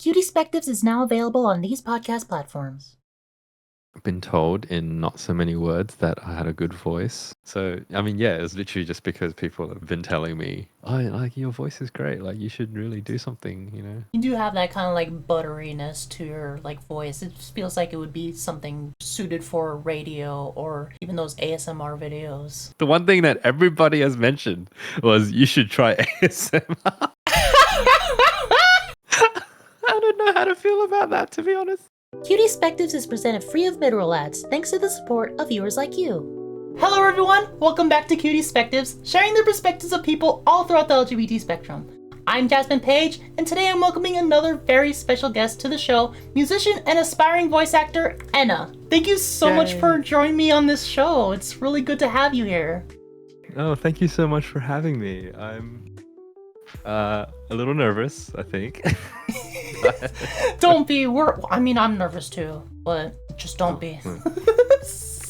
Cutiespectives is now available on these podcast platforms. I've been told in not so many words that I had a good voice. So, I mean, yeah, it's literally just because people have been telling me, oh, like, your voice is great. Like, you should really do something, you know? You do have that kind of like butteriness to your like voice. It just feels like it would be something suited for radio or even those ASMR videos. The one thing that everybody has mentioned was you should try ASMR. I don't know how to feel about that, to be honest. Cutiespectives is presented free of mid-roll ads, thanks to the support of viewers like you. Hello everyone, welcome back to Cutiespectives, sharing the perspectives of people all throughout the LGBT spectrum. I'm Jasmine Page, and today I'm welcoming another very special guest to the show, musician and aspiring voice actor, Enna. Thank you so much for joining me on this show. It's really good to have you here. Oh, thank you so much for having me. I'm a little nervous, I think. Don't be. I'm nervous too, but just don't be.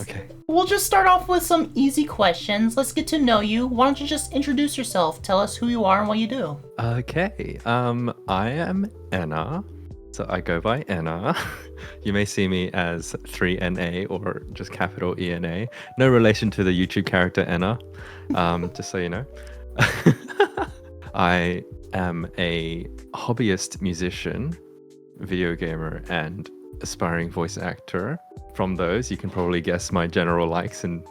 Okay. We'll just start off with some easy questions. Let's get to know you. Why don't you just introduce yourself? Tell us who you are and what you do. Okay. I am Enna. So I go by Enna. You may see me as 3NA or just capital ENA. No relation to the YouTube character Enna. Just so you know. I am a hobbyist musician, video gamer, and aspiring voice actor. From those, you can probably guess my general likes and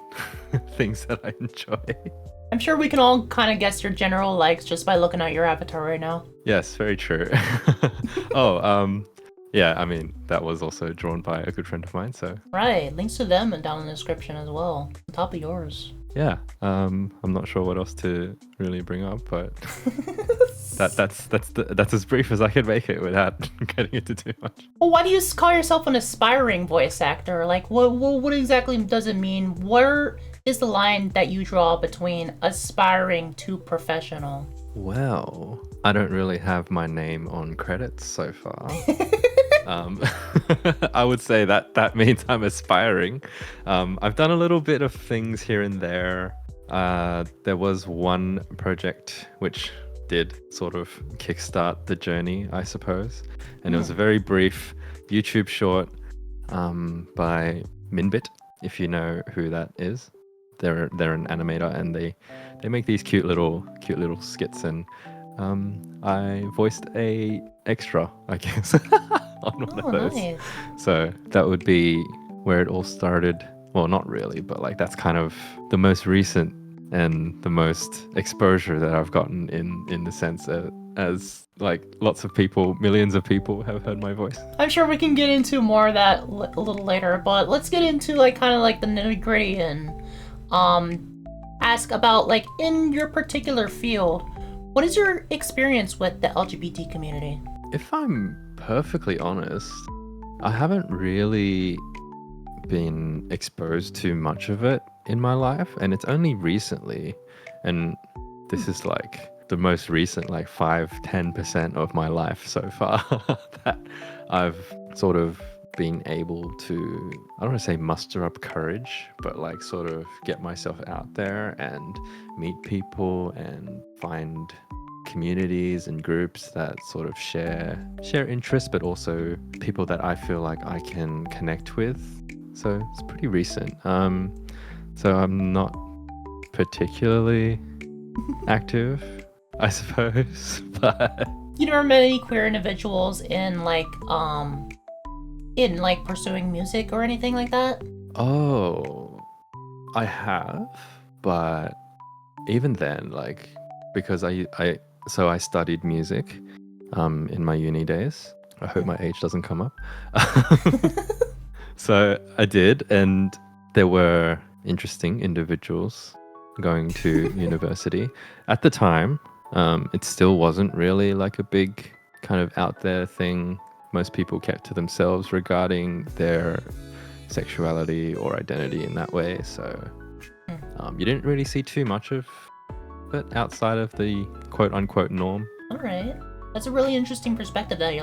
things that I enjoy. I'm sure we can all kind of guess your general likes just by looking at your avatar right now. Yes, very true. Yeah, I mean, that was also drawn by a good friend of mine, so. Right, links to them and down in the description as well, on top of yours. Yeah, I'm not sure what else to really bring up, but that's as brief as I can make it without getting into too much. Well, why do you call yourself an aspiring voice actor? Like, what exactly does it mean? Where is the line that you draw between aspiring to professional? Well, I don't really have my name on credits so far. I would say that means I'm aspiring. I've done a little bit of things here and there. There was one project which did sort of kickstart the journey, I suppose. And it was a very brief YouTube short by Minbit, if you know who that is. They're an animator and they make these cute little skits, and I voiced a extra, I guess. On one of those. Nice. So that would be where it all started. Well, not really, but like that's kind of the most recent and the most exposure that I've gotten in the sense that as like lots of people, millions of people have heard my voice. I'm sure we can get into more of that a little later, but let's get into like kind of like the nitty gritty and ask about like in your particular field, what is your experience with the LGBT community? If I'm perfectly honest, I haven't really been exposed to much of it in my life, and it's only recently, and this is like the most recent like 5-10% of my life so far that I've sort of been able to, I don't want to say muster up courage, but like sort of get myself out there and meet people and find communities and groups that sort of share interests, but also people that I feel like I can connect with. So it's pretty recent. So I'm not particularly active, I suppose, but You know many queer individuals in pursuing music or anything like that? oh, I have, but even then, like, because I studied music in my uni days. I hope my age doesn't come up. So I did, and there were interesting individuals going to university. At the time, it still wasn't really like a big kind of out there thing. Most people kept to themselves regarding their sexuality or identity in that way. So you didn't really see too much of it outside of the quote unquote norm. All right. That's a really interesting perspective that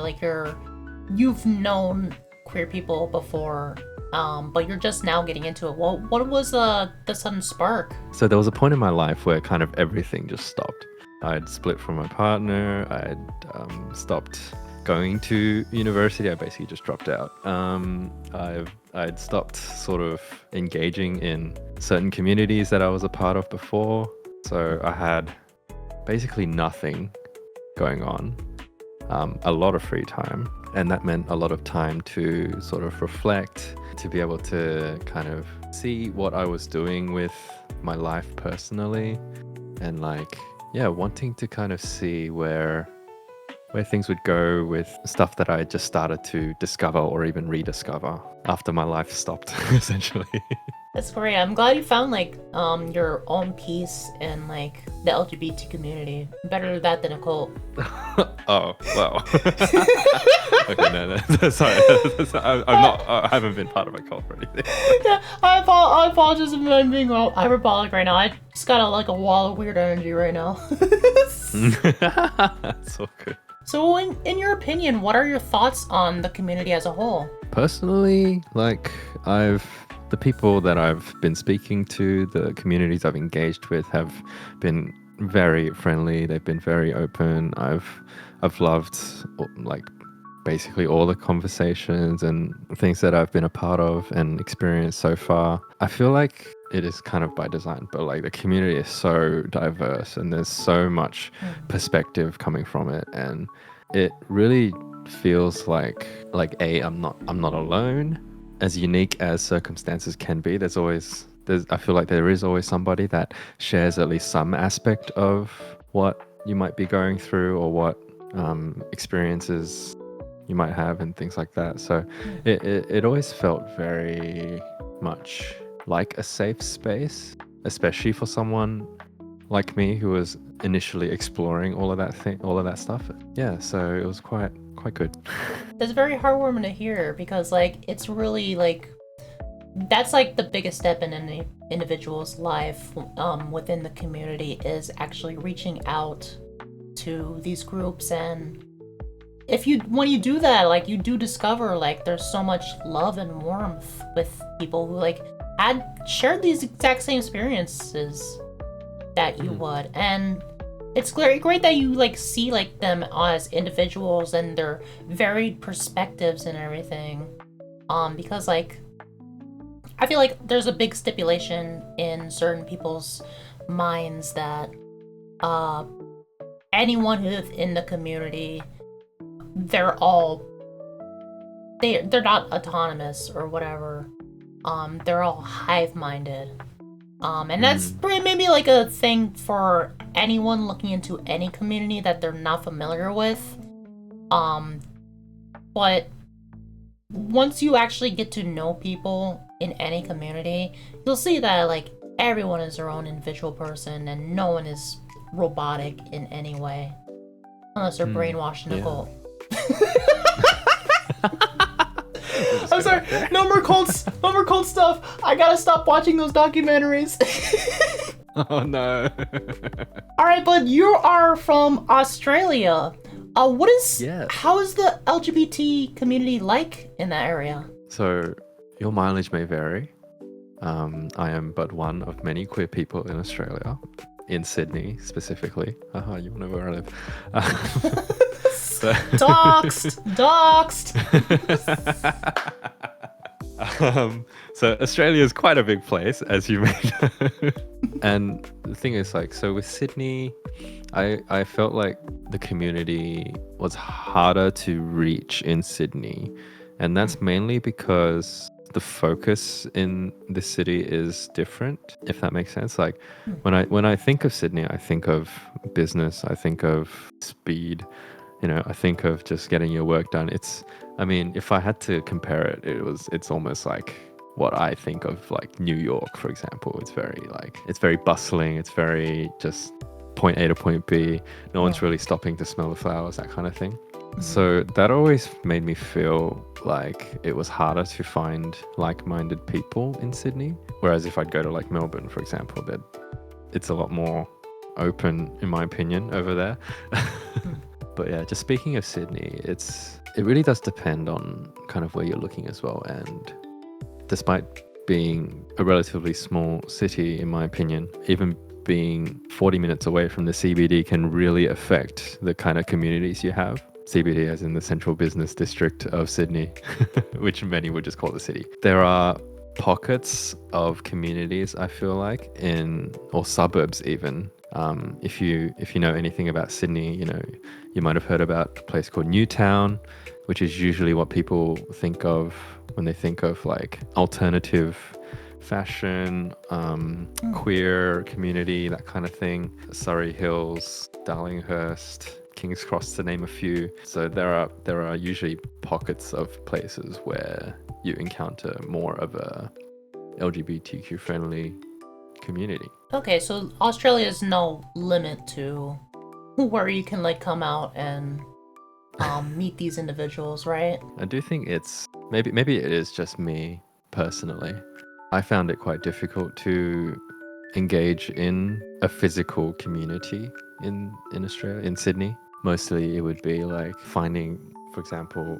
you've known queer people before, but you're just now getting into it. Well, what was the sudden spark? So there was a point in my life where kind of everything just stopped. I'd split from my partner. I'd stopped going to university, I basically just dropped out. I'd stopped sort of engaging in certain communities that I was a part of before. So I had basically nothing going on, a lot of free time. And that meant a lot of time to sort of reflect, to be able to kind of see what I was doing with my life personally, and like, yeah, wanting to kind of see where things would go with stuff that I just started to discover or even rediscover after my life stopped, essentially. That's great. I'm glad you found like your own peace in like the LGBT community. Better that than a cult. Oh, well. Okay, no, sorry. I haven't been part of a cult or anything. Yeah, I apologize if I'm being hyperbolic right now. I just got like a wall of weird energy right now. That's so good. So in your opinion, what are your thoughts on the community as a whole? Personally, like the people that I've been speaking to, the communities I've engaged with have been very friendly. They've been very open. I've loved like basically all the conversations and things that I've been a part of and experienced so far. I feel like it is kind of by design, but like the community is so diverse and there's so much perspective coming from it, and it really feels like I'm not alone. As unique as circumstances can be, I feel like there is always somebody that shares at least some aspect of what you might be going through or what experiences you might have and things like that. So it always felt very much like a safe space, especially for someone like me who was initially exploring all of that stuff. Yeah, so it was quite good. That's very heartwarming to hear, because like it's really like that's like the biggest step in any individual's life within the community, is actually reaching out to these groups. And when you do that, like you do discover like there's so much love and warmth with people who like had shared these exact same experiences that you would. And it's great that you like see like them as individuals and their varied perspectives and everything, because like I feel like there's a big stipulation in certain people's minds that anyone who's in the community, they're not autonomous or whatever. They're all hive-minded. And that's maybe like a thing for anyone looking into any community that they're not familiar with. But once you actually get to know people in any community, you'll see that like everyone is their own individual person and no one is robotic in any way. Unless they're brainwashed in a cult. I'm sorry, no more cults stuff. I gotta stop watching those documentaries. Oh no. Alright, but you are from Australia. How is the LGBT community like in that area? So your mileage may vary. I am but one of many queer people in Australia, in Sydney specifically. You know where I live. Doxed. So Australia is quite a big place, as you may know. And the thing is, like, so with Sydney, I felt like the community was harder to reach in Sydney. And that's mainly because the focus in the city is different, if that makes sense. Like when I think of Sydney, I think of business, I think of speed, I think of just getting your work done. If I had to compare it, it's almost like what I think of like New York, for example. It's very bustling. It's very just point A to point B. No one's really stopping to smell the flowers, that kind of thing. So that always made me feel like it was harder to find like-minded people in Sydney. Whereas if I'd go to like Melbourne, for example, it's a lot more open, in my opinion, over there. But yeah, just speaking of Sydney, it really does depend on kind of where you're looking as well. And despite being a relatively small city, in my opinion, even being 40 minutes away from the CBD can really affect the kind of communities you have. CBD as in the central business district of Sydney, which many would just call the city. There are pockets of communities, I feel like, or suburbs even. If you know anything about Sydney, you might have heard about a place called Newtown, which is usually what people think of when they think of like alternative fashion, queer community, that kind of thing. Surrey Hills, Darlinghurst, King's Cross, to name a few. So there are usually pockets of places where you encounter more of a LGBTQ friendly community. Okay, so Australia is no limit to where you can like come out and meet these individuals, right? I do think it's maybe it is just me personally. I found it quite difficult to engage in a physical community in Australia, in Sydney. Mostly it would be like finding, for example,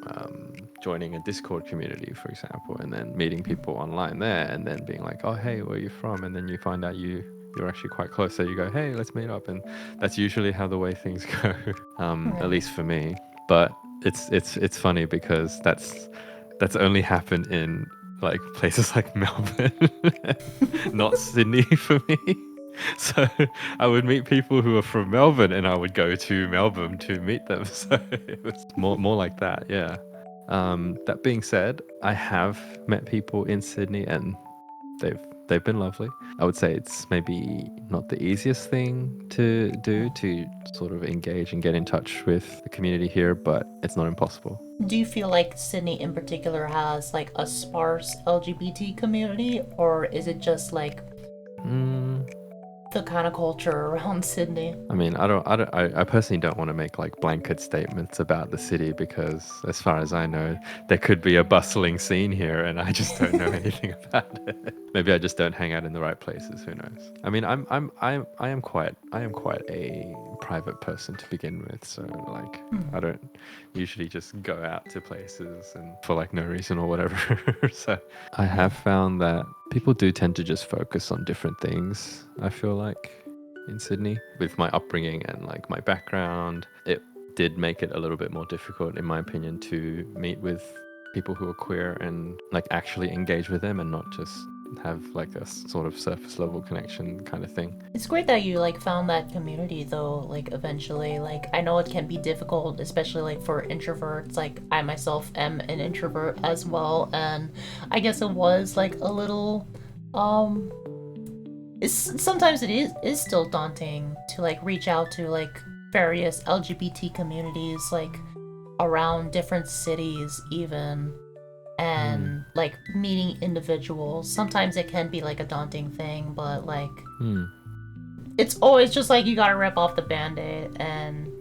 joining a Discord community, for example, and then meeting people online there and then being like, oh, hey, where are you from? And then you find out you're actually quite close. So you go, hey, let's meet up. And that's usually how the way things go, at least for me. But it's funny because that's only happened in like places like Melbourne, not Sydney for me. So I would meet people who are from Melbourne and I would go to Melbourne to meet them. So it was more like that, yeah. That being said, I have met people in Sydney and they've been lovely. I would say it's maybe not the easiest thing to do to sort of engage and get in touch with the community here, but it's not impossible. Do you feel like Sydney in particular has like a sparse LGBT community, or is it just like the kind of culture around Sydney? I mean, I personally don't want to make like blanket statements about the city because as far as I know, there could be a bustling scene here and I just don't know anything about it. Maybe I just don't hang out in the right places, who knows? I mean, I am quite a private person to begin with, so like I don't usually just go out to places and for like no reason or whatever. So I have found that people do tend to just focus on different things, I feel like, in Sydney. With my upbringing and like my background, it did make it a little bit more difficult, in my opinion, to meet with people who are queer and like actually engage with them and not just have like a sort of surface level connection kind of thing. It's great that you like found that community though, like eventually. Like I know it can be difficult, especially like for introverts. Like I myself am an introvert as well, and I guess it was like a little sometimes it is still daunting to like reach out to like various LGBT communities like around different cities even, and like meeting individuals. Sometimes it can be like a daunting thing, but like it's always just like you gotta rip off the band-aid and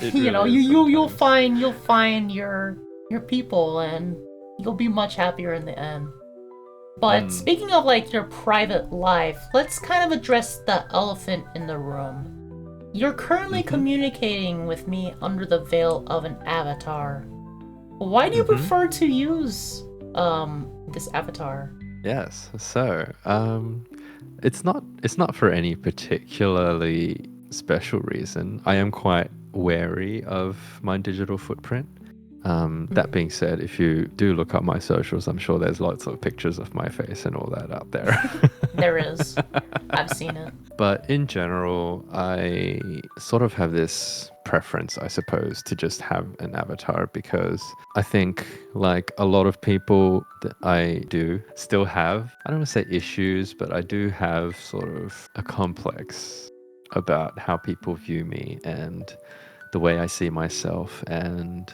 you know, you'll find your people and you'll be much happier in the end. But speaking of like your private life, let's kind of address the elephant in the room. You're currently communicating with me under the veil of an avatar. Why do you prefer to use this avatar? Yes, so it's not for any particularly special reason. I am quite wary of my digital footprint. That being said, if you do look up my socials, I'm sure there's lots of pictures of my face and all that out there. There is. I've seen it. But in general, I sort of have this preference, I suppose, to just have an avatar because I think like a lot of people that I do still have, I don't want to say issues, but I do have sort of a complex about how people view me and the way I see myself and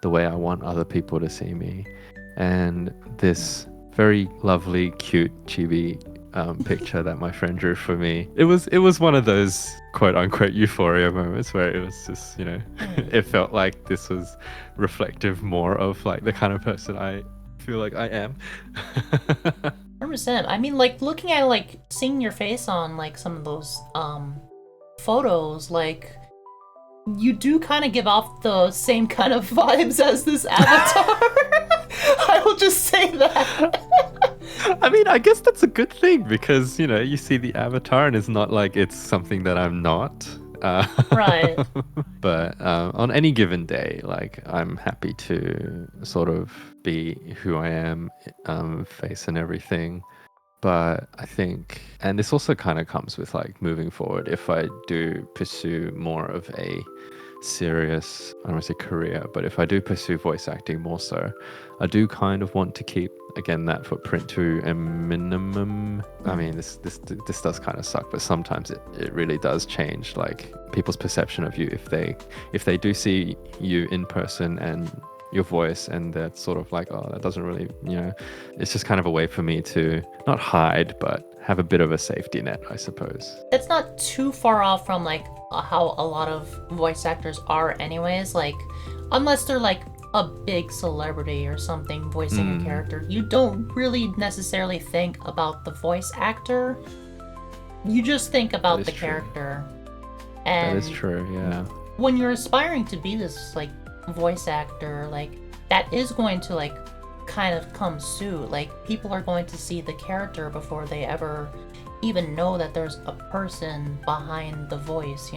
the way I want other people to see me. And this very lovely, cute, chibi picture that my friend drew for me, it was one of those quote unquote euphoria moments where it was just, you know, it felt like this was reflective more of like the kind of person I feel like I am. 100%. I mean, like looking at like seeing your face on like some of those photos, like you do kind of give off the same kind of vibes as this avatar. I will just say that. I mean, I guess that's a good thing because, you know, you see the avatar and it's not like it's something that I'm not. Right. But on any given day, like I'm happy to sort of be who I am, face and everything. But I think, and this also kind of comes with like moving forward, if I do pursue more of a serious, I don't want to say career, but if I do pursue voice acting more so, I do kind of want to keep, again, that footprint to a minimum. I mean, this does kind of suck, but sometimes it really does change like people's perception of you if they do see you in person and your voice, and that's sort of like, oh, that doesn't really, it's just kind of a way for me to not hide, but have a bit of a safety net, I suppose. It's not too far off from like how a lot of voice actors are anyways, like unless they're like a big celebrity or something voicing a character, you don't really necessarily think about the voice actor. You just think about the character. And that is true, yeah. when you're aspiring to be this like voice actor, like that is going to like kind of come soon. Like people are going to see the character before they ever even know that there's a person behind the voice,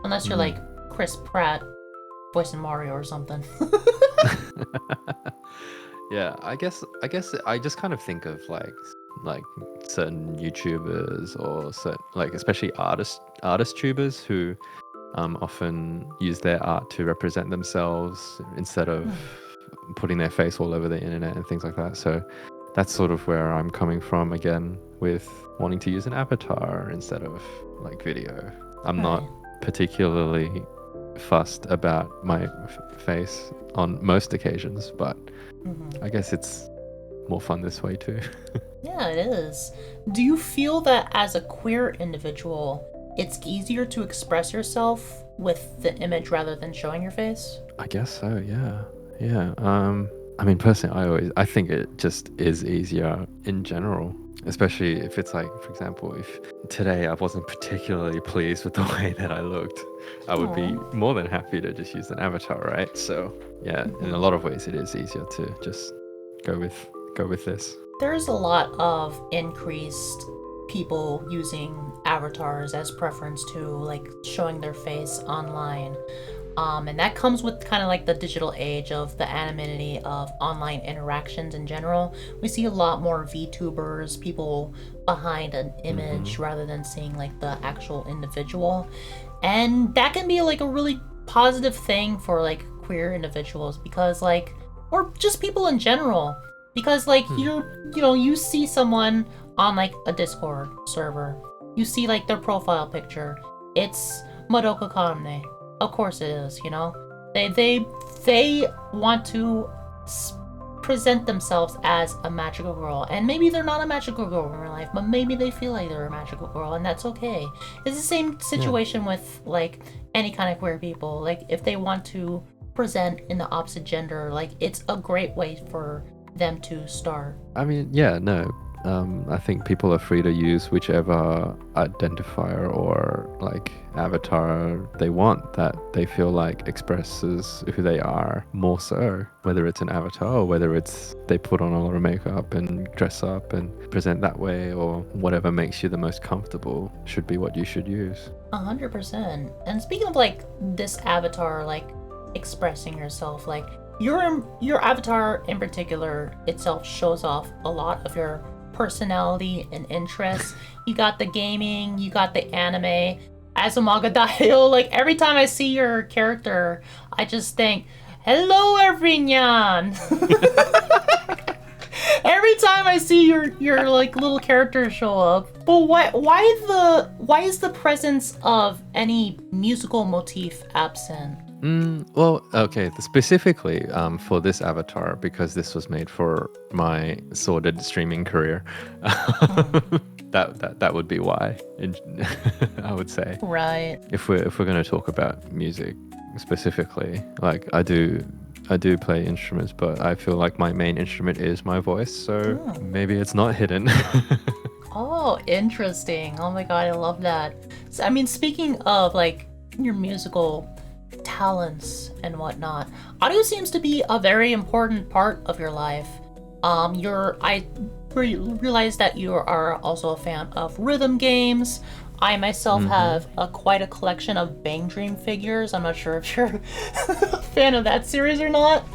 unless you're like Chris Pratt voicing Mario or something. Yeah, I guess I just kind of think of like certain YouTubers or certain, like especially artist tubers who often use their art to represent themselves instead of putting their face all over the internet and things like that. So that's sort of where I'm coming from again with wanting to use an avatar instead of like video. I'm not particularly fussed about my face on most occasions, but I guess it's more fun this way too. Yeah, it is. Do you feel that as a queer individual, it's easier to express yourself with the image rather than showing your face? I guess so, yeah. I mean, personally, I think it just is easier in general, especially if it's like, for example, if today I wasn't particularly pleased with the way that I looked, I would be more than happy to just use an avatar, right? So yeah, in a lot of ways it is easier to just go with this. There's a lot of increased people using avatars as preference to like showing their face online. And that comes with kind of like the digital age of the anonymity of online interactions in general. We see a lot more VTubers, people behind an image rather than seeing like the actual individual. And that can be like a really positive thing for like queer individuals because like, or just people in general, because like you see someone on like a Discord server, you see like their profile picture, it's Madoka Kanne. Of course it is, They want to present themselves as a magical girl. And maybe they're not a magical girl in real life, but maybe they feel like they're a magical girl, and that's okay. It's the same situation with like any kind of queer people. Like if they want to present in the opposite gender, like it's a great way for them to start. I mean, yeah, no. I think people are free to use whichever identifier or like avatar they want that they feel like expresses who they are more so, whether it's an avatar or whether it's they put on a lot of makeup and dress up and present that way, or whatever makes you the most comfortable should be what you should use. 100%. And speaking of like this avatar, like expressing yourself, like your avatar in particular itself shows off a lot of your personality and interests. You got the gaming, you got the anime. As a manga daio, like every time I see your character, I just think, hello everyone. Every time I see your like little character show up. But why is the presence of any musical motif absent? Well, okay, specifically for this avatar, because this was made for my sordid streaming career, that would be why, I would say. Right. If we're going to talk about music specifically, like I do play instruments, but I feel like my main instrument is my voice, so maybe it's not hidden. Oh, interesting. Oh my god, I love that. So, I mean, speaking of like your musical talents and whatnot, audio seems to be a very important part of your life. I realized that you are also a fan of rhythm games. I myself Mm-hmm. have quite a collection of Bang Dream figures. I'm not sure if you're a fan of that series or not.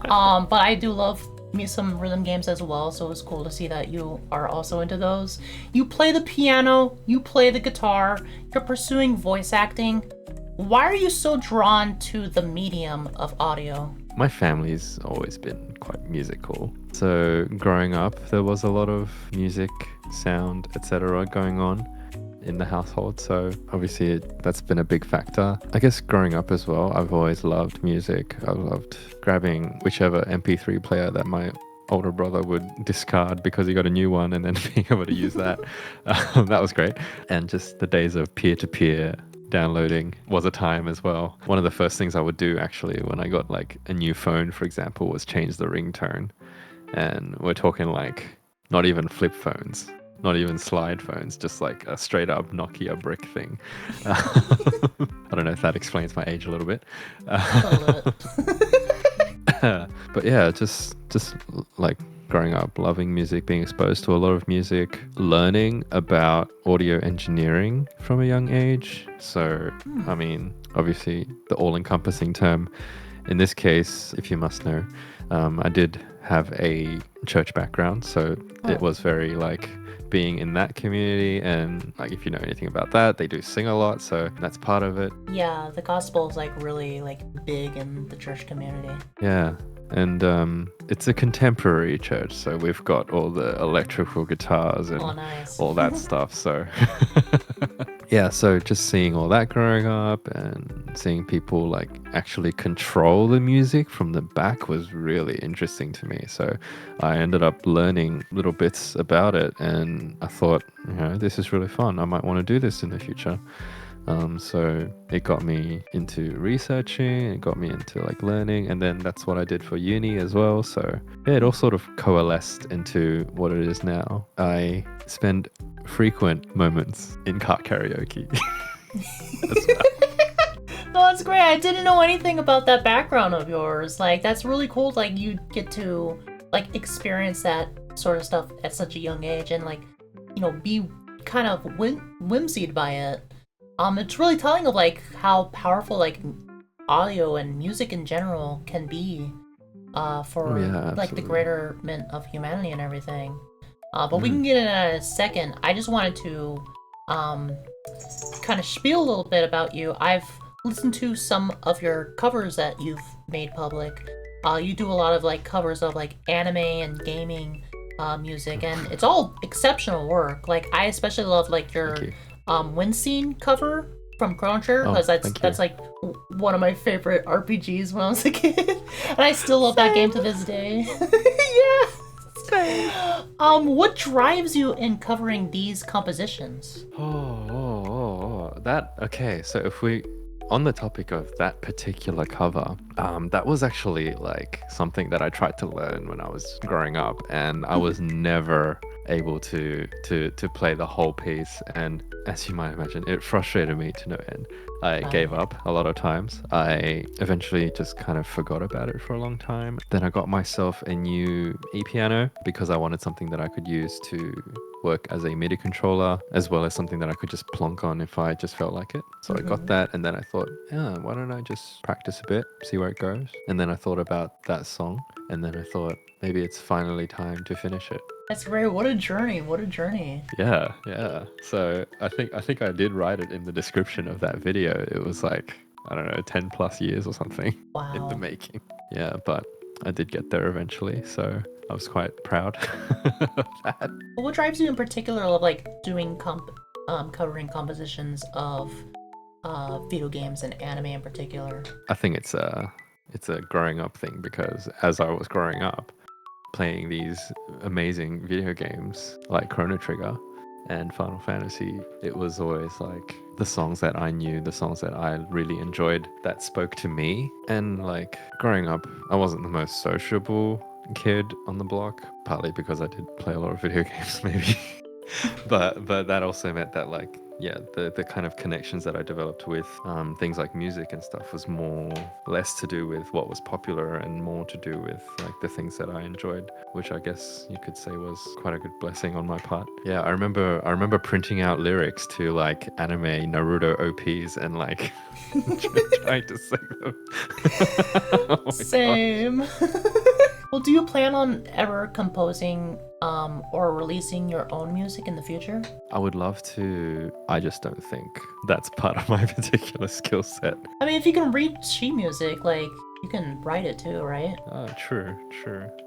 But I do love me some rhythm games as well, so it's cool to see that you are also into those. You play the piano, you play the guitar, you're pursuing voice acting. Why are you so drawn to the medium of audio? My family's always been quite musical. So growing up, there was a lot of music, sound, etc. going on in the household. So obviously that's been a big factor. I guess growing up as well, I've always loved music. I loved grabbing whichever MP3 player that my older brother would discard because he got a new one and then being able to use that. That was great. And just the days of peer-to-peer downloading was a time as well. One of the first things I would do actually when I got like a new phone, for example, was change the ringtone. And we're talking like not even flip phones, not even slide phones, just like a straight up Nokia brick thing. I don't know if that explains my age a little bit. A little bit. But yeah, just like growing up, loving music, being exposed to a lot of music, learning about audio engineering from a young age. So, I mean, obviously, the all-encompassing term. In this case, if you must know, I did have a church background, so it was very like being in that community, and like if you know anything about that, they do sing a lot, so that's part of it. Yeah, the gospel is like really like big in the church community. Yeah. And it's a contemporary church, so we've got all the electrical guitars and Oh, nice. all that stuff. So, yeah, so just seeing all that growing up and seeing people like actually control the music from the back was really interesting to me. So, I ended up learning little bits about it, and I thought, you know, this is really fun. I might want to do this in the future. So it got me into researching, it got me into like learning, and then that's what I did for uni as well. So yeah, it all sort of coalesced into what it is now. I spend frequent moments in car karaoke. No, that's great. I didn't know anything about that background of yours. Like, that's really cool. Like, you get to like experience that sort of stuff at such a young age, and like, you know, be kind of whimsied by it. It's really telling of like how powerful like audio and music in general can be, for Yeah, like the absolutely. greaterment of humanity and everything. But we can get into that in a second. I just wanted to kind of spiel a little bit about you. I've listened to some of your covers that you've made public. You do a lot of like covers of like anime and gaming music, and it's all exceptional work. Like I especially love like your Thank you. Wind Scene cover from Chrono Trigger, Oh, because thank you. that's like one of my favorite RPGs when I was a kid, and I still love that game to this day. Yeah. What drives you in covering these compositions? That okay. So if we on the topic of that particular cover, that was actually like something that I tried to learn when I was growing up, and I was never able to play the whole piece. And as you might imagine, it frustrated me to no end. I gave up a lot of times. I eventually just kind of forgot about it for a long time. Then I got myself a new e-piano because I wanted something that I could use to work as a MIDI controller, as well as something that I could just plonk on if I just felt like it. So I got that, and then I thought, yeah, why don't I just practice a bit, see where it goes? And then I thought about that song, and then I thought maybe it's finally time to finish it. That's great. What a journey. What a journey. Yeah, yeah. So I think I did write it in the description of that video. It was like, I don't know, 10 plus years or something in the Wow. making. Yeah, but I did get there eventually, so I was quite proud of that. What drives you in particular of like doing covering compositions of video games and anime in particular? I think it's a growing up thing, because as I was growing up playing these amazing video games like Chrono Trigger and Final Fantasy, it was always like the songs that I knew, the songs that I really enjoyed that spoke to me. And like growing up, I wasn't the most sociable kid on the block, partly because I did play a lot of video games maybe. but that also meant that like the kind of connections that I developed with things like music and stuff was less to do with what was popular and more to do with like the things that I enjoyed, which I guess you could say was quite a good blessing on my part. Yeah, I remember printing out lyrics to like anime Naruto OPs and like trying to sing them. Oh my Same. Well, do you plan on ever composing or releasing your own music in the future? I would love to. I just don't think that's part of my particular skill set. I mean, if you can read sheet music, like, you can write it too, right? True.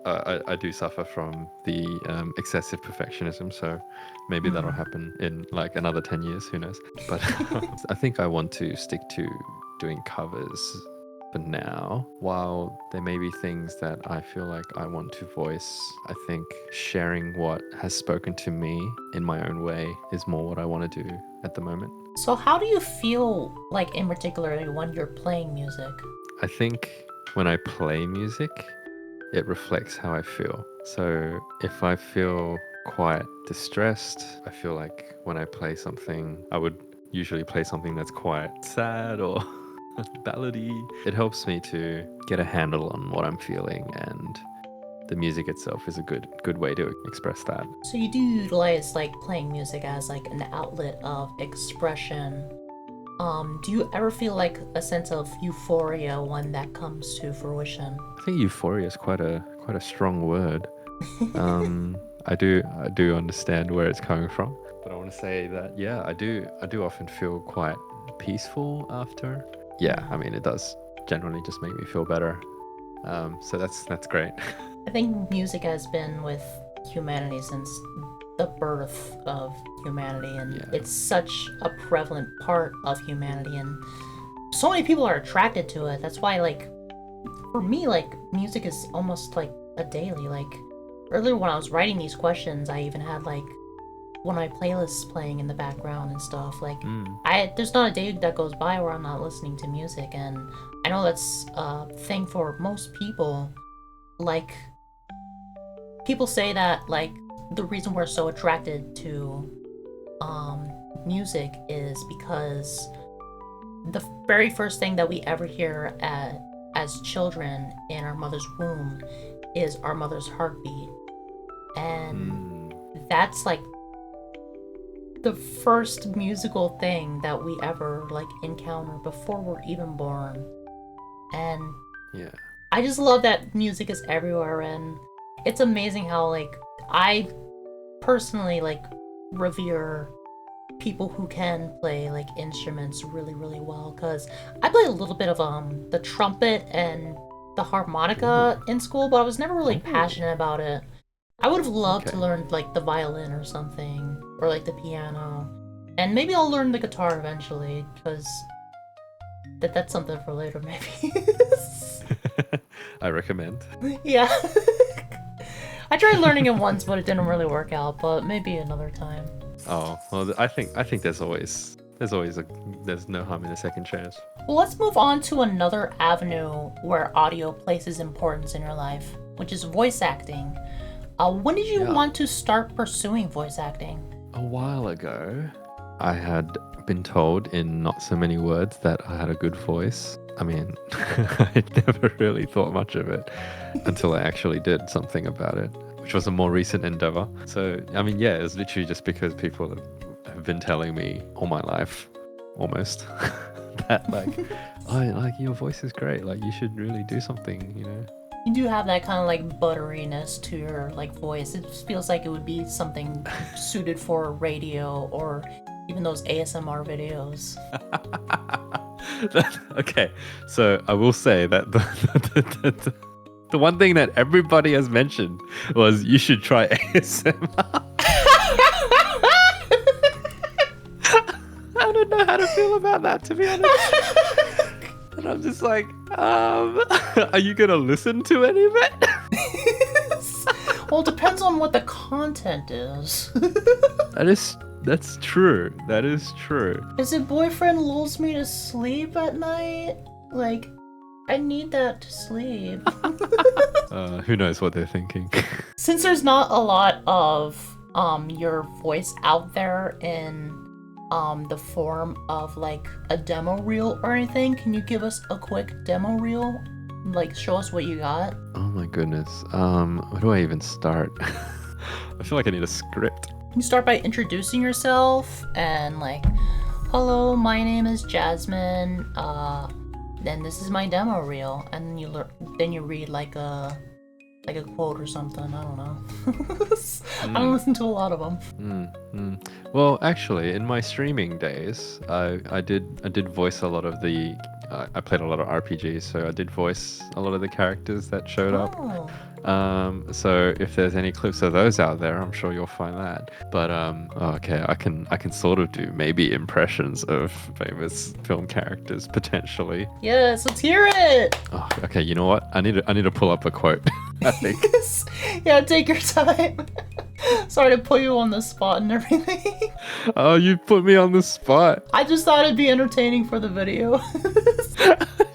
I do suffer from the excessive perfectionism, so maybe that'll happen in like another 10 years, who knows. But I think I want to stick to doing covers for now. While there may be things that I feel like I want to voice, I think sharing what has spoken to me in my own way is more what I want to do at the moment. So how do you feel, like, in particular when you're playing music? I think when I play music, it reflects how I feel. So if I feel quite distressed, I feel like when I play something, I would usually play something that's quite sad or ballady. It helps me to get a handle on what I'm feeling, and the music itself is a good way to express that. So you do utilize, like, playing music as like an outlet of expression. Do you ever feel like a sense of euphoria when that comes to fruition? I think euphoria is quite a strong word. I do understand where it's coming from, but I want to say that I do often feel quite peaceful after. Yeah, I mean, it does generally just make me feel better. So that's great. I think music has been with humanity since the birth of humanity, and it's such a prevalent part of humanity, and so many people are attracted to it. That's why, like, for me, like, music is almost like a daily. Like, earlier when I was writing these questions, I even had like one of my playlists playing in the background and stuff. Like, there's not a day that goes by where I'm not listening to music, and I know that's a thing for most people. Like, people say that, like, the reason we're so attracted to music is because the very first thing that we ever hear as children in our mother's womb is our mother's heartbeat, and that's like the first musical thing that we ever like encounter before we're even born. And I just love that music is everywhere, and it's amazing how, like, I personally like revere people who can play like instruments really, really well, because I played a little bit of the trumpet and the harmonica in school, but I was never really passionate about it. I would have loved to learn like the violin or something, or like the piano, and maybe I'll learn the guitar eventually, because that's something for later, maybe. I recommend. Yeah. I tried learning it once, but it didn't really work out, but maybe another time. Oh, well, I think there's no harm in a second chance. Well, let's move on to another avenue where audio places importance in your life, which is voice acting. When did you want to start pursuing voice acting? A while ago, I had been told in not so many words that I had a good voice. I mean, I never really thought much of it until I actually did something about it, which was a more recent endeavor. So, I mean, it was literally just because people have been telling me all my life, almost, that like, oh, like, your voice is great. Like, you should really do something, you know? You do have that kind of like butteriness to your like voice. It just feels like it would be something suited for radio or even those ASMR videos. Okay, so I will say that the one thing that everybody has mentioned was you should try ASMR. I don't know how to feel about that, to be honest. And I'm just like, are you gonna listen to any of it? Well, it depends on what the content is. That's true. That is true. Is it boyfriend lulls me to sleep at night? Like, I need that to sleep. Who knows what they're thinking. Since there's not a lot of your voice out there in the form of like a demo reel or anything. Can you give us a quick demo reel? Like, show us what you got. Oh my goodness. Where do I even start? I feel like I need a script. You start by introducing yourself and like, hello, my name is Jasmine. Then this is my demo reel, and then you read like a quote or something. I don't know. I don't listen to a lot of them. Well, actually, in my streaming days, I did voice a lot of the. I played a lot of RPGs, so I did voice a lot of the characters that showed up. Oh. So if there's any clips of those out there, I'm sure you'll find that. But okay, I can sort of do maybe impressions of famous film characters potentially. Yes, let's hear it. Oh, okay, you know what? I need to pull up a quote. I think. Yeah, take your time. Sorry to put you on the spot and everything. Oh, you put me on the spot. I just thought it'd be entertaining for the video.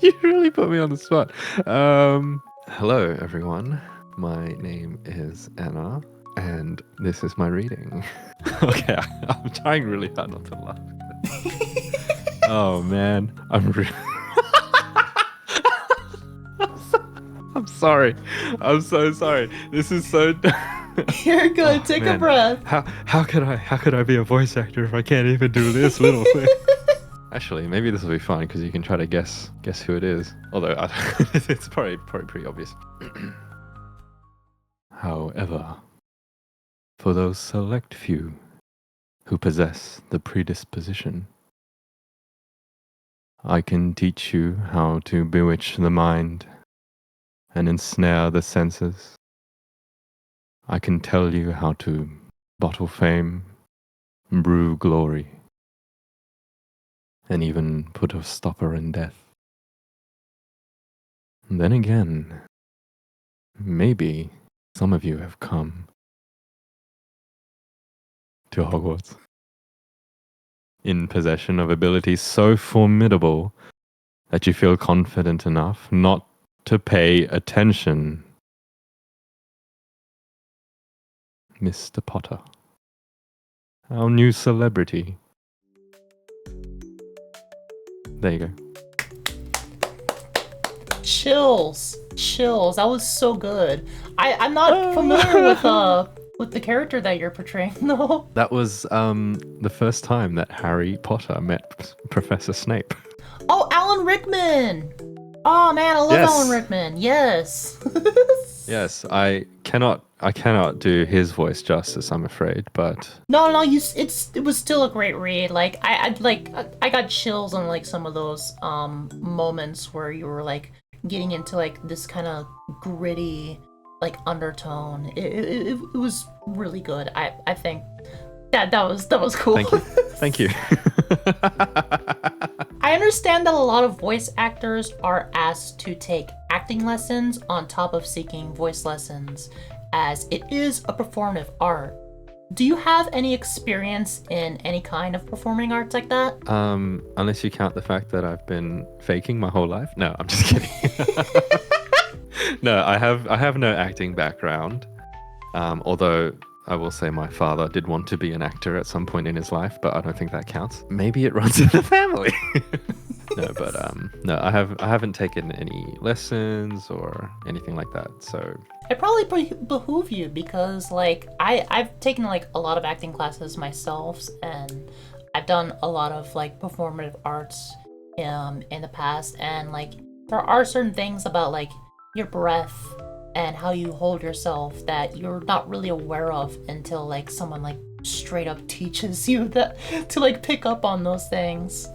You really put me on the spot. Hello, everyone. My name is Anna, and this is my reading. Okay, I'm trying really hard not to laugh. Oh man, I'm sorry. I'm so sorry. This is so. You're good. Take a breath. How could I be a voice actor if I can't even do this little thing? Actually, maybe this will be fun because you can try to guess who it is. Although it's probably pretty obvious. However, for those select few who possess the predisposition, I can teach you how to bewitch the mind and ensnare the senses. I can tell you how to bottle fame, brew glory, and even put a stopper in death. And then again, maybe some of you have come to Hogwarts in possession of abilities so formidable that you feel confident enough not to pay attention. Mr. Potter, our new celebrity. There you go. Chills. That was so good. I'm not familiar with the character that you're portraying though. That was the first time that Harry Potter met Professor Snape. Oh, Alan Rickman. Oh man, I love Alan Rickman. Yes. Yes, I cannot do his voice justice, I'm afraid, but No, it was still a great read. Like I got chills on like some of those moments where you were like getting into like this kind of gritty like undertone. It was really good. I think that was cool. Thank you. I understand that a lot of voice actors are asked to take acting lessons on top of seeking voice lessons, as it is a performative art. Do you have any experience in any kind of performing arts like that? Unless you count the fact that I've been faking my whole life. No, I'm just kidding. No, I have no acting background. Although I will say my father did want to be an actor at some point in his life, but I don't think that counts. Maybe it runs in the family. No, but no, I haven't taken any lessons or anything like that. So it probably behoove you because like I've taken like a lot of acting classes myself, and I've done a lot of like performative arts in the past, and like there are certain things about like your breath and how you hold yourself that you're not really aware of until like someone like straight up teaches you that to like pick up on those things.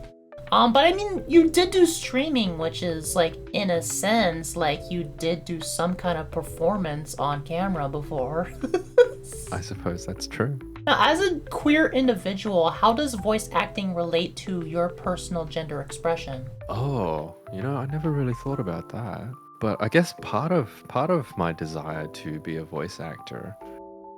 But I mean, you did do streaming, which is like, in a sense, like you did do some kind of performance on camera before. I suppose that's true. Now, as a queer individual, how does voice acting relate to your personal gender expression? Oh, I never really thought about that. But I guess part of my desire to be a voice actor,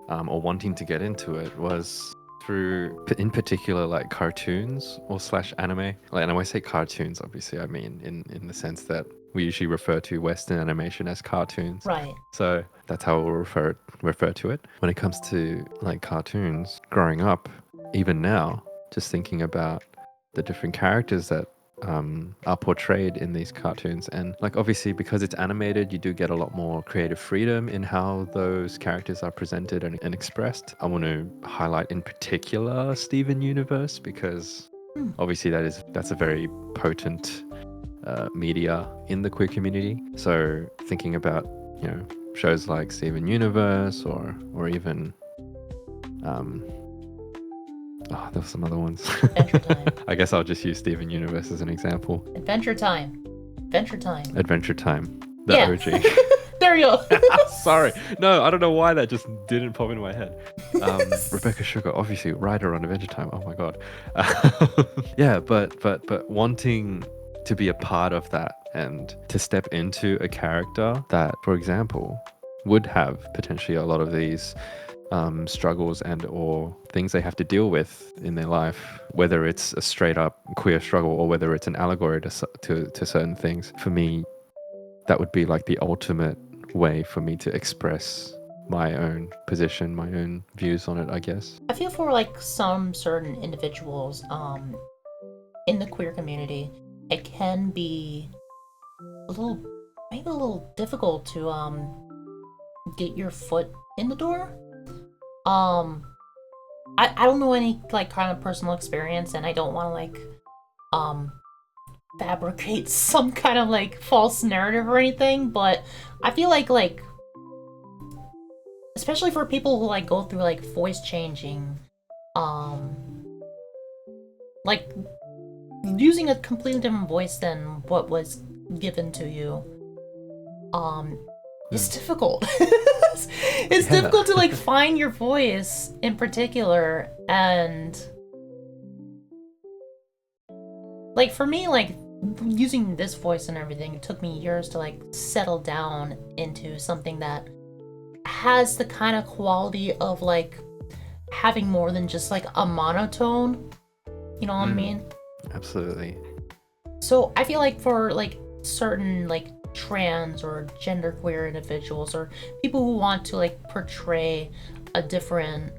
or wanting to get into it, was through, in particular, like cartoons or / anime. Like, and when I say cartoons, obviously, I mean in the sense that we usually refer to Western animation as cartoons. Right. So that's how we'll refer to it. When it comes to like cartoons, growing up, even now, just thinking about the different characters that are portrayed in these cartoons. And like obviously because it's animated, you do get a lot more creative freedom in how those characters are presented and expressed. I want to highlight in particular Steven Universe, because obviously that's a very potent media in the queer community. So thinking about, you know, shows like Steven Universe or even there were some other ones. Adventure Time. I guess I'll just use Steven Universe as an example. Adventure Time. Adventure Time. Adventure Time. The Yeah. OG. There you go. Sorry. No, I don't know why that just didn't pop into my head. Rebecca Sugar, obviously writer on Adventure Time. Oh my god. Yeah, but wanting to be a part of that and to step into a character that, for example, would have potentially a lot of these struggles and or things they have to deal with in their life, whether it's a straight up queer struggle or whether it's an allegory to certain things. For me, that would be like the ultimate way for me to express my own position, my own views on it, I guess. I feel for like some certain individuals in the queer community, it can be maybe a little difficult to get your foot in the door. I don't know any like kind of personal experience, and I don't want to like fabricate some kind of like false narrative or anything, but I feel like especially for people who like go through like voice changing, like using a completely different voice than what was given to you, it's difficult. It's difficult to like find your voice in particular, and like for me, like using this voice and everything, it took me years to like settle down into something that has the kind of quality of like having more than just like a monotone. You know what I mean? Absolutely. So I feel like for like certain like trans or genderqueer individuals or people who want to like portray a different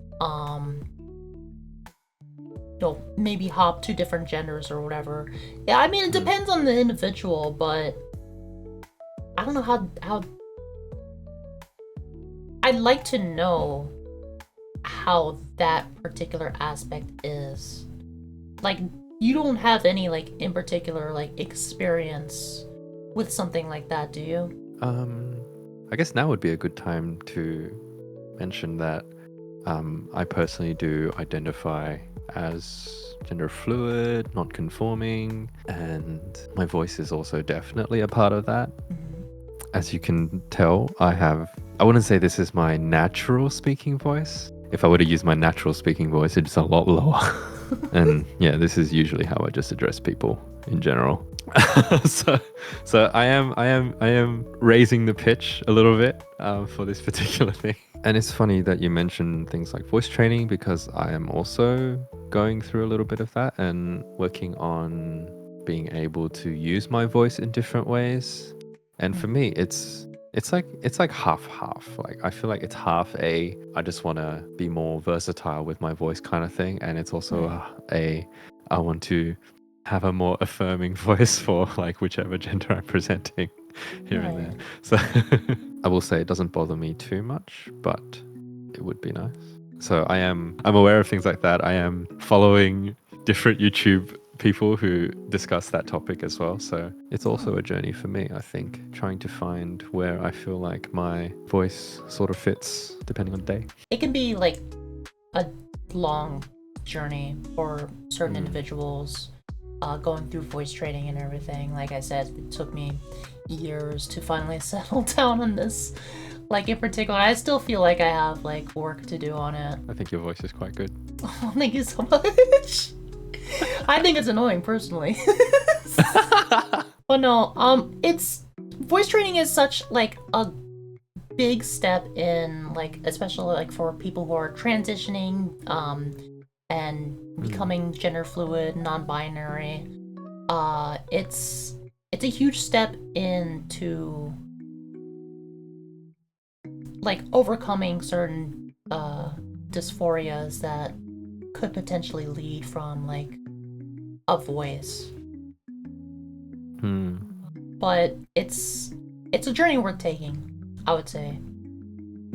maybe hop to different genders or whatever. Yeah, I mean it depends on the individual, but I don't know how I'd like to know how that particular aspect is. Like, you don't have any like in particular like experience with something like that, do you? I guess now would be a good time to mention that I personally do identify as gender fluid, not conforming, and my voice is also definitely a part of that. As you can tell, I wouldn't say this is my natural speaking voice. If I were to use my natural speaking voice, it's a lot lower. And yeah, this is usually how I just address people in general. so I am raising the pitch a little bit for this particular thing. And it's funny that you mentioned things like voice training, because I am also going through a little bit of that and working on being able to use my voice in different ways. And for me, it's like half. Like I feel like it's half I just want to be more versatile with my voice kind of thing, and it's also I want to have a more affirming voice for like whichever gender I'm presenting here and there. So I will say it doesn't bother me too much, but it would be nice. So I'm aware of things like that. I am following different YouTube people who discuss that topic as well. So it's also a journey for me, I think, trying to find where I feel like my voice sort of fits depending on the day. It can be like a long journey for certain individuals going through voice training and everything. Like I said, it took me years to finally settle down on this. Like in particular, I still feel like I have like work to do on it. I think your voice is quite good. Oh, thank you so much. I think it's annoying personally. But no, it's voice training is such like a big step in like, especially like for people who are transitioning and becoming gender fluid, non-binary. It's a huge step into like overcoming certain dysphorias that could potentially lead from like a voice. But it's a journey worth taking, I would say,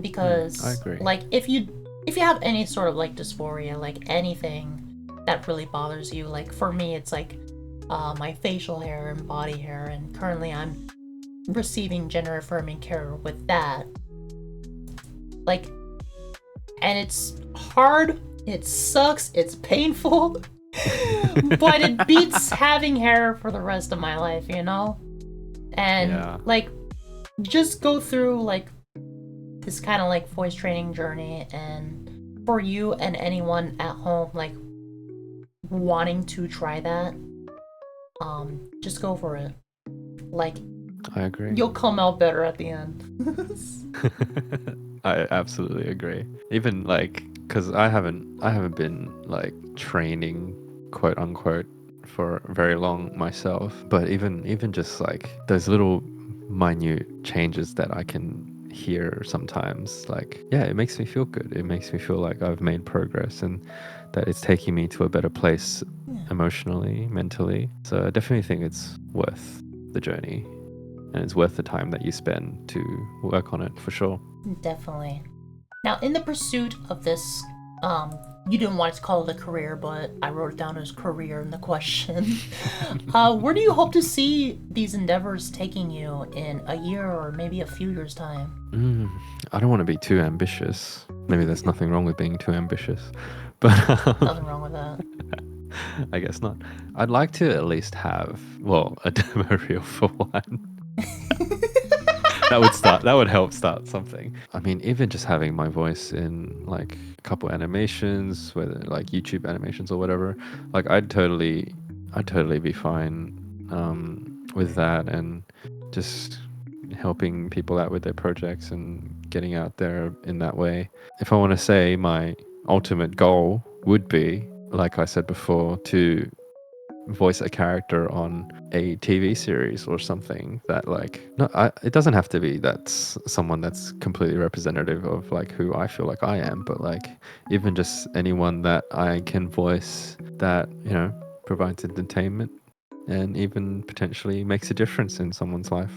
because I agree. like if you have any sort of like dysphoria, like anything that really bothers you, like for me it's like my facial hair and body hair, and currently I'm receiving gender affirming care with that, like, and it's hard, it sucks, it's painful, but it beats having hair for the rest of my life, you know? And like, just go through like this kind of like voice training journey, and for you and anyone at home like wanting to try that, just go for it. Like, I agree. You'll come out better at the end. I absolutely agree. Even like, because I haven't been like training, quote unquote, for very long myself. But even just like those little minute changes that I can hear sometimes, like, yeah, it makes me feel good. It makes me feel like I've made progress and that it's taking me to a better place emotionally, mentally. So I definitely think it's worth the journey. And it's worth the time that you spend to work on it, for sure. Definitely. Now, in the pursuit of this, you didn't want to call it a career, but I wrote it down as career in the question. Where do you hope to see these endeavors taking you in a year or maybe a few years' time? I don't want to be too ambitious. Maybe there's nothing wrong with being too ambitious. But nothing wrong with that. I guess not. I'd like to at least have, well, a demo reel for one. That would help start something. I mean, even just having my voice in like a couple animations, whether like YouTube animations or whatever, like I'd totally be fine with that, and just helping people out with their projects and getting out there in that way. If I want to say, my ultimate goal would be, like I said before, to voice a character on a TV series or something that, like, it doesn't have to be that's someone that's completely representative of like who I feel like I am, but like even just anyone that I can voice that, you know, provides entertainment and even potentially makes a difference in someone's life,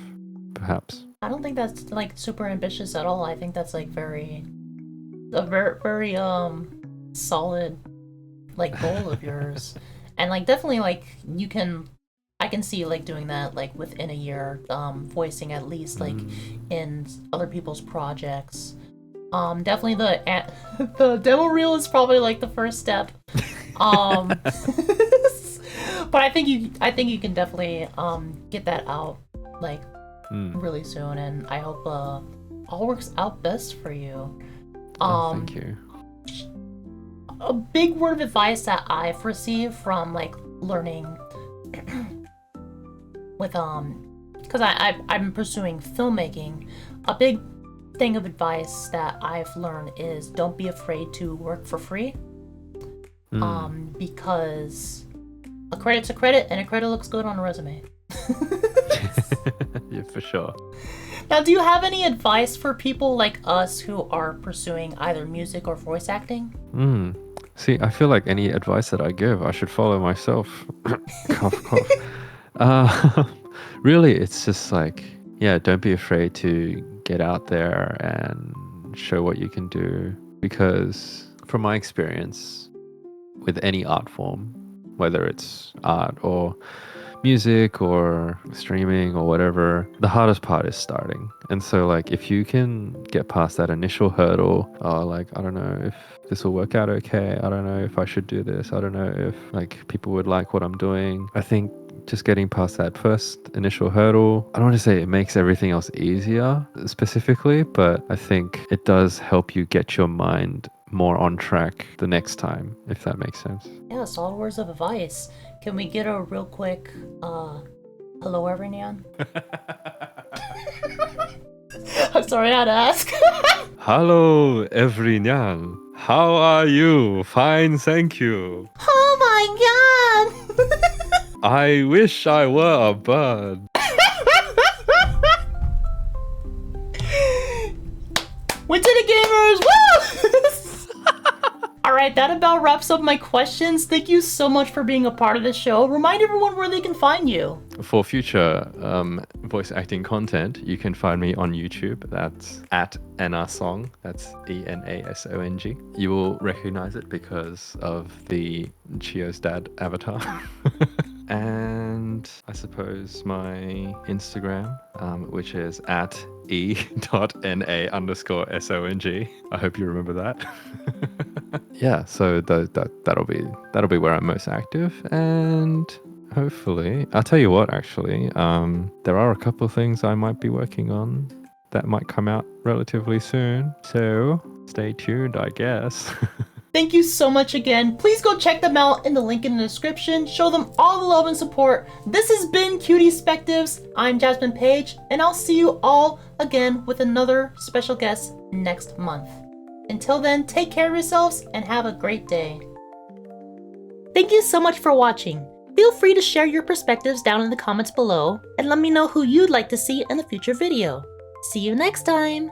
perhaps. I don't think that's like super ambitious at all. I think that's like very solid like goal of yours. And like definitely like I can see like doing that like within a year, voicing at least like in other people's projects. Definitely the demo reel is probably like the first step. But I think you can definitely get that out like really soon, and I hope all works out best for you. Thank you. A big word of advice that I've received from like learning with because I'm pursuing filmmaking, a big thing of advice that I've learned is don't be afraid to work for free. Because a credit's a credit, and a credit looks good on a resume. Yeah, for sure. Now, do you have any advice for people like us who are pursuing either music or voice acting? See, I feel like any advice that I give, I should follow myself. Cough, cough. Really, it's just like, yeah, don't be afraid to get out there and show what you can do. Because from my experience with any art form, whether it's art or music or streaming or whatever, the hardest part is starting. And so like if you can get past that initial hurdle, like, I don't know if this will work out okay, I don't know if I should do this, I don't know if like people would like what I'm doing, I think just getting past that first initial hurdle, I don't want to say it makes everything else easier specifically, but I think it does help you get your mind more on track the next time, if that makes sense. Yeah, solid words of advice. Can we get a real quick hello everyone? I'm sorry, I had to ask. Hello everyone, how are you? Fine, thank you. Oh my god. I wish I were a bird. Winter the gamers, woo! Alright. Alright, that about wraps up my questions. Thank you so much for being a part of the show. Remind everyone where they can find you. For future voice acting content, you can find me on YouTube. That's at Enasong. That's Enasong. You will recognize it because of the Chio's dad avatar. And I suppose my Instagram, which is at e.na_song. I hope you remember that. Yeah, so that'll be where I'm most active, and hopefully, I'll tell you what. Actually, there are a couple of things I might be working on that might come out relatively soon. So stay tuned, I guess. Thank you so much again. Please go check them out in the link in the description. Show them all the love and support. This has been Cutiespectives. I'm Jasmine Page, and I'll see you all again with another special guest next month. Until then, take care of yourselves and have a great day. Thank you so much for watching. Feel free to share your perspectives down in the comments below and let me know who you'd like to see in a future video. See you next time!